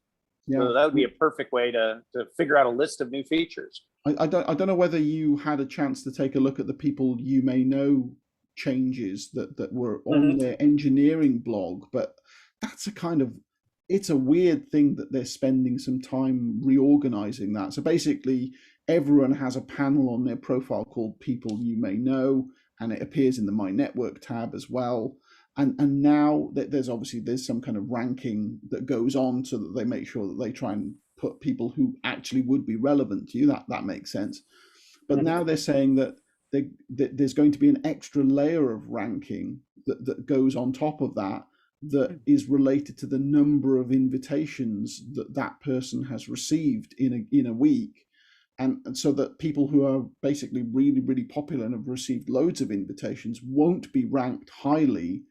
Yeah. So that would be a perfect way to figure out a list of new features. I don't know whether you had a chance to take a look at the people you may know changes that were on their engineering blog, but that's it's a weird thing that they're spending some time reorganizing that. So basically everyone has a panel on their profile called people you may know, and it appears in the My Network tab as well. And now that there's some kind of ranking that goes on, so that they make sure that they try and put people who actually would be relevant to you. That makes sense. But now they're saying that there's going to be an extra layer of ranking that goes on top of that is related to the number of invitations that person has received in a week. and so that people who are basically really, really popular and have received loads of invitations won't be ranked highly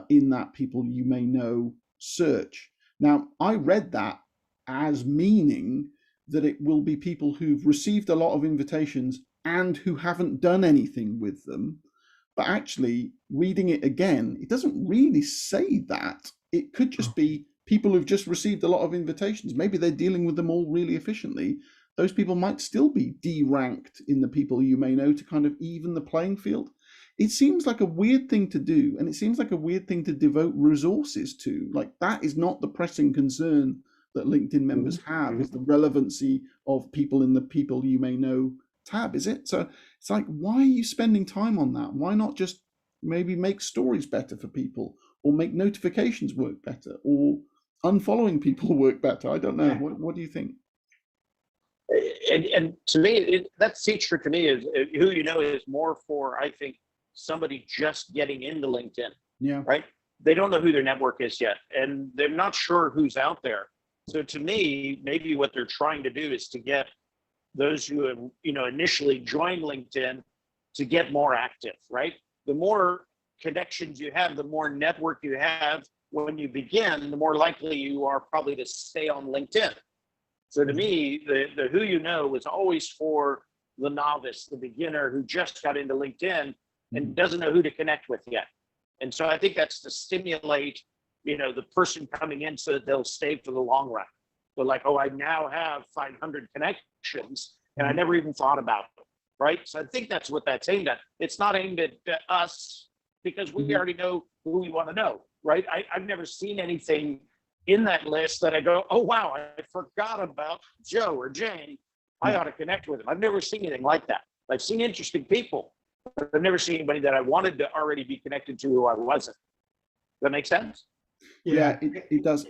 in that people you may know search. Now, I read that as meaning that it will be people who've received a lot of invitations and who haven't done anything with them. But actually, reading it again, it doesn't really say that. It could just be people who've just received a lot of invitations. Maybe they're dealing with them all really efficiently. Those people might still be deranked in the people you may know to kind of even the playing field. It seems like a weird thing to do, and it seems like a weird thing to devote resources to. Like, that is not the pressing concern that LinkedIn members have, is the relevancy of people in the people you may know tab, is it? So it's like, why are you spending time on that? Why not just maybe make stories better for people, or make notifications work better, or unfollowing people work better? I don't know. What do you think? And to me, that feature to me is who you know is more for, I think, somebody just getting into LinkedIn. Yeah. Right. They don't know who their network is yet, and they're not sure who's out there. So to me, maybe what they're trying to do is to get those who have, initially joined LinkedIn to get more active, right? The more connections you have, the more network you have when you begin, the more likely you are probably to stay on LinkedIn. So to me, the who you know was always for the novice, the beginner who just got into LinkedIn and doesn't know who to connect with yet. And so I think that's to stimulate, the person coming in so that they'll stay for the long run. So like, oh, I now have 500 connections and I never even thought about them, right? So I think that's what that's aimed at. It's not aimed at us because we already know who we want to know, right? I've never seen anything in that list that I go, oh, wow, I forgot about Joe or Jane. I ought to connect with them. I've never seen anything like that. I've seen interesting people, but I've never seen anybody that I wanted to already be connected to who I wasn't. Does that make sense? Yeah, it does.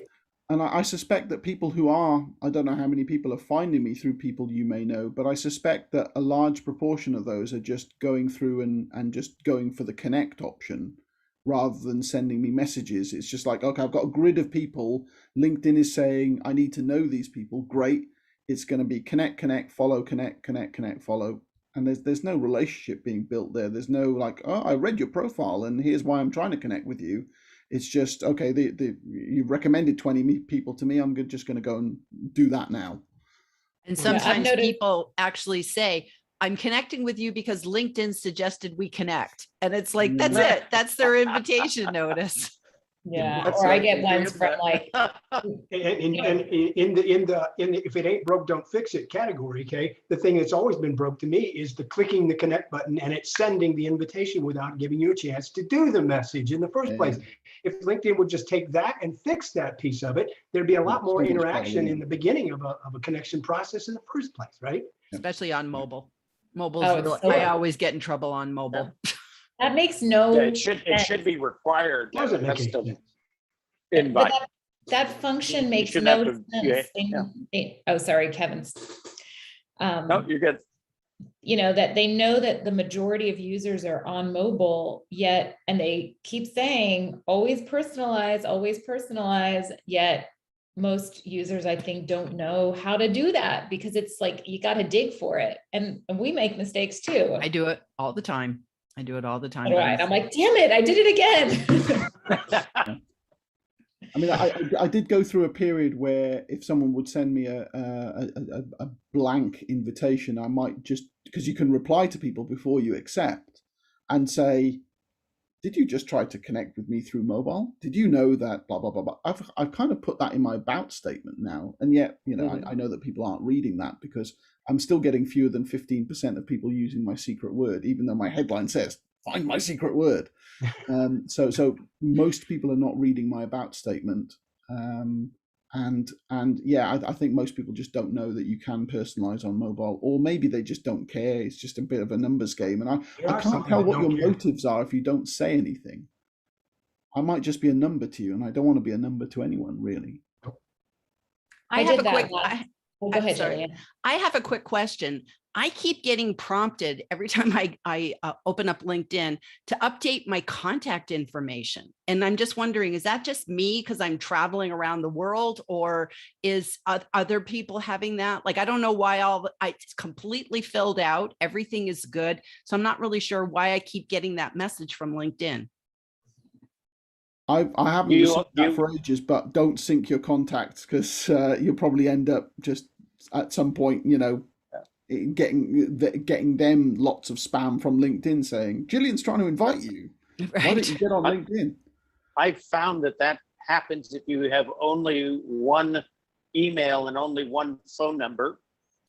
And I suspect that people who are, I don't know how many people are finding me through people you may know, but I suspect that a large proportion of those are just going through and just going for the connect option rather than sending me messages. It's just like, okay, I've got a grid of people. LinkedIn is saying, I need to know these people. Great. It's going to be connect, follow, connect, follow. And there's no relationship being built there. There's no like, oh, I read your profile and here's why I'm trying to connect with you. It's just, okay, you've recommended 20 people to me. I'm just going to go and do that now. And sometimes people actually say, I'm connecting with you because LinkedIn suggested we connect. And it's like, that's it. That's their invitation notice. Yeah. Or I get ones from like, if it ain't broke, don't fix it category. Okay. The thing that's always been broke to me is the clicking the connect button and it's sending the invitation without giving you a chance to do the message in the first place. If LinkedIn would just take that and fix that piece of it, there'd be a lot more interaction in the beginning of a connection process in the first place, right? Especially on mobile. I always get in trouble on mobile. That makes no sense. It should be required. But that function makes no sense. Oh, sorry, Kevin's. No, you're good. That they know that the majority of users are on mobile yet, and they keep saying always personalize, yet most users, I think, don't know how to do that because it's like, you got to dig for it. And we make mistakes too. I do it all the time. Right. I'm like, damn it, I did it again. I mean, I did go through a period where if someone would send me a blank invitation, I might just, because you can reply to people before you accept, and say, did you just try to connect with me through mobile? Did you know that blah, blah, blah, blah? I've kind of put that in my about statement now. And yet, I know that people aren't reading that because I'm still getting fewer than 15% of people using my secret word, even though my headline says, find my secret word. So most people are not reading my about statement. I think most people just don't know that you can personalize on mobile, or maybe they just don't care. It's just a bit of a numbers game. And I can't tell what your motives are if you don't say anything. I might just be a number to you, and I don't want to be a number to anyone, really. I have a quick question. I keep getting prompted every time I open up LinkedIn to update my contact information. And I'm just wondering, is that just me because I'm traveling around the world, or is other people having that? Like, I don't know why it's completely filled out. Everything is good. So I'm not really sure why I keep getting that message from LinkedIn. I haven't received that for ages, but don't sync your contacts, because you'll probably end up just at some point, getting them lots of spam from LinkedIn saying, Gillian's trying to invite you. Right. Why don't you get on LinkedIn? I've found that happens if you have only one email and only one phone number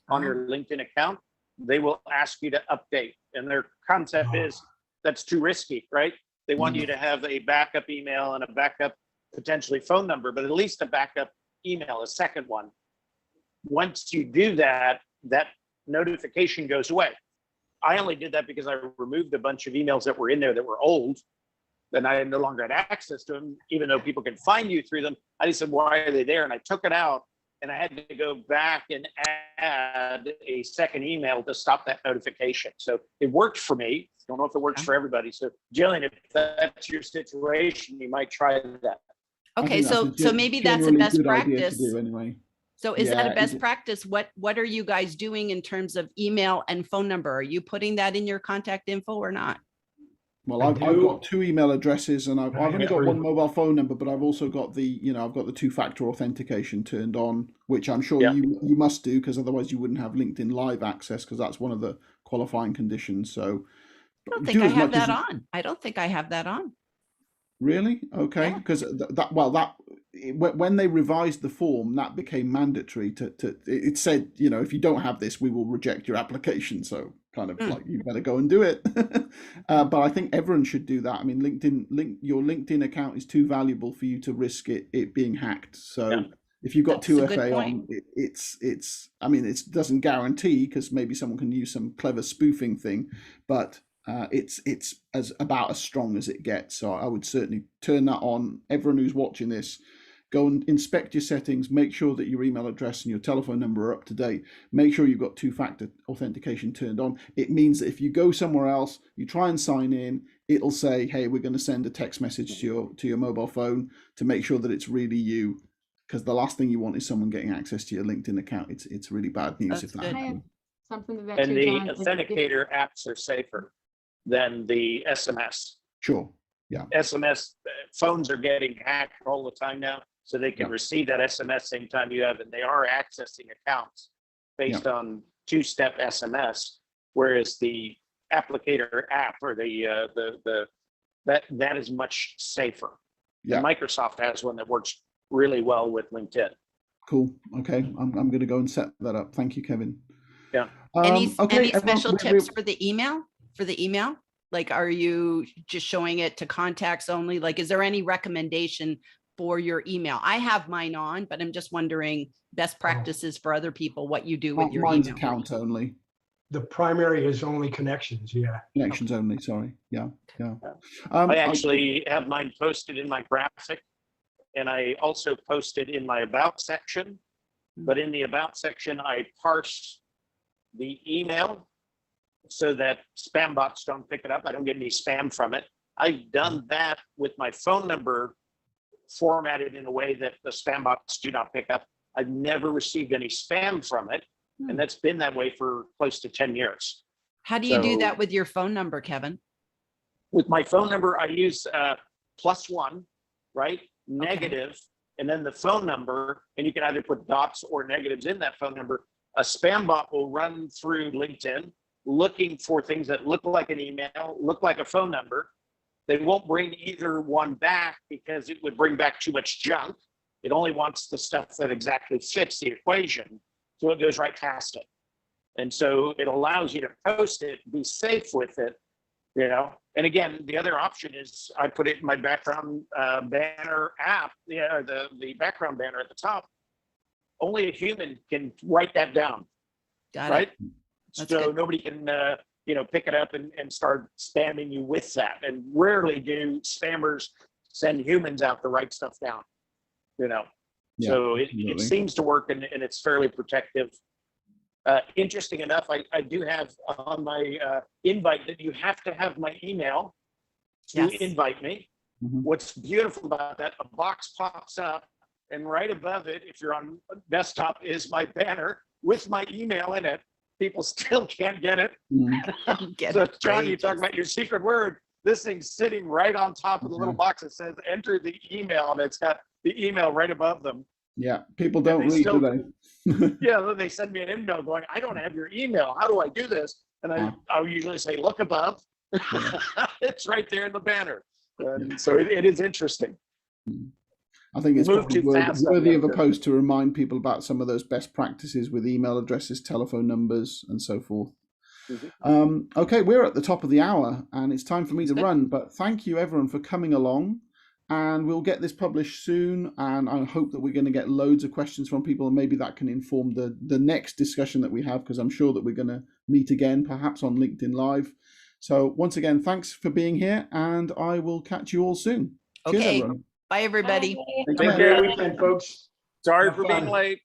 on your LinkedIn account. They will ask you to update. And their concept is that's too risky, right? They want you to have a backup email and a backup potentially phone number, but at least a backup email, a second one. Once you do that, that notification goes away. I only did that because I removed a bunch of emails that were in there that were old, and I no longer had access to them, even though people can find you through them. I just said, why are they there? And I took it out, and I had to go back and add a second email to stop that notification. So it worked for me. Don't know if it works for everybody. So Gillian, if that's your situation, you might try that. Okay, so maybe that's a best practice. To do anyway. So is that a best practice? What are you guys doing in terms of email and phone number? Are you putting that in your contact info or not? Well, I've got 2 email addresses, and I've only got 1 mobile phone number, but I've also got I've got the 2-factor authentication turned on, which I'm sure you must do, because otherwise you wouldn't have LinkedIn Live access, because that's one of the qualifying conditions. So I don't think I have that on. I don't think I have that on. Really? Okay. Because when they revised the form, that became mandatory it said, if you don't have this, we will reject your application. So kind of like, you better go and do it. But I think everyone should do that. I mean, your LinkedIn account is too valuable for you to risk it being hacked. So if you've got 2FA on, it doesn't guarantee, because maybe someone can use some clever spoofing thing, but it's about as strong as it gets. So I would certainly turn that on. Everyone who's watching this, go and inspect your settings, make sure that your email address and your telephone number are up to date. Make sure you've got 2-factor authentication turned on. It means that if you go somewhere else, you try and sign in, it'll say, hey, we're going to send a text message to your mobile phone to make sure that it's really you, because the last thing you want is someone getting access to your LinkedIn account. It's really bad news if that happens. Something to that and too, the John, authenticator apps are safer than the SMS. Sure. Yeah. SMS phones are getting hacked all the time now, so they can receive that SMS same time you have, and they are accessing accounts based on 2-step SMS, whereas the applicator app or that is much safer. Yeah. And Microsoft has one that works really well with LinkedIn. Cool. Okay. I'm going to go and set that up. Thank you, Kevin. Yeah. Any special tips for the email? Like, are you just showing it to contacts only? Like, is there any recommendation for your email? I have mine on, but I'm just wondering best practices for other people, what you do with your mine's email. Account only. The primary is only connections. Yeah. Connections only. Sorry. Yeah. Yeah. I actually have mine posted in my graphic, and I also posted in my about section, but in the about section, I parse the email so that spam bots don't pick it up. I don't get any spam from it. I've done that with my phone number formatted in a way that the spam bots do not pick up. I've never received any spam from it. And that's been that way for close to 10 years. How do you do that with your phone number, Kevin? With my phone number, I use +1, right? Negative, and then the phone number, and you can either put dots or negatives in that phone number. A spam bot will run through LinkedIn looking for things that look like an email, look like a phone number. They won't bring either one back because it would bring back too much junk. It only wants the stuff that exactly fits the equation. So it goes right past it. And so it allows you to post it, be safe with it, And again, the other option is I put it in my background banner app, the background banner at the top. Only a human can write that down. Got it. So good. Nobody can, pick it up and start spamming you with that. And rarely do spammers send humans out to write stuff down, Yeah, so it seems to work, and it's fairly protective. interesting enough, I do have on my invite that you have to have my email to invite me. What's beautiful about that, a box pops up, and right above it, if you're on desktop, is my banner with my email in it. People still can't get it. So John, you talk about your secret word. This thing's sitting right on top of the little box that says enter the email, and it's got the email right above them. Yeah, people don't read, do they? Yeah, they send me an email going, I don't have your email. How do I do this? And I'll usually say, look above. It's right there in the banner. And so it is interesting. I think it's probably worthy of a post to remind people about some of those best practices with email addresses, telephone numbers, and so forth. Okay, we're at the top of the hour, and it's time for me to run. But thank you, everyone, for coming along. And we'll get this published soon. And I hope that we're going to get loads of questions from people, and maybe that can inform the next discussion that we have, because I'm sure that we're going to meet again, perhaps on LinkedIn Live. So once again, thanks for being here, and I will catch you all soon. Okay. Cheers, everyone. Bye, everybody. Take care, weekend, folks. Sorry for being late.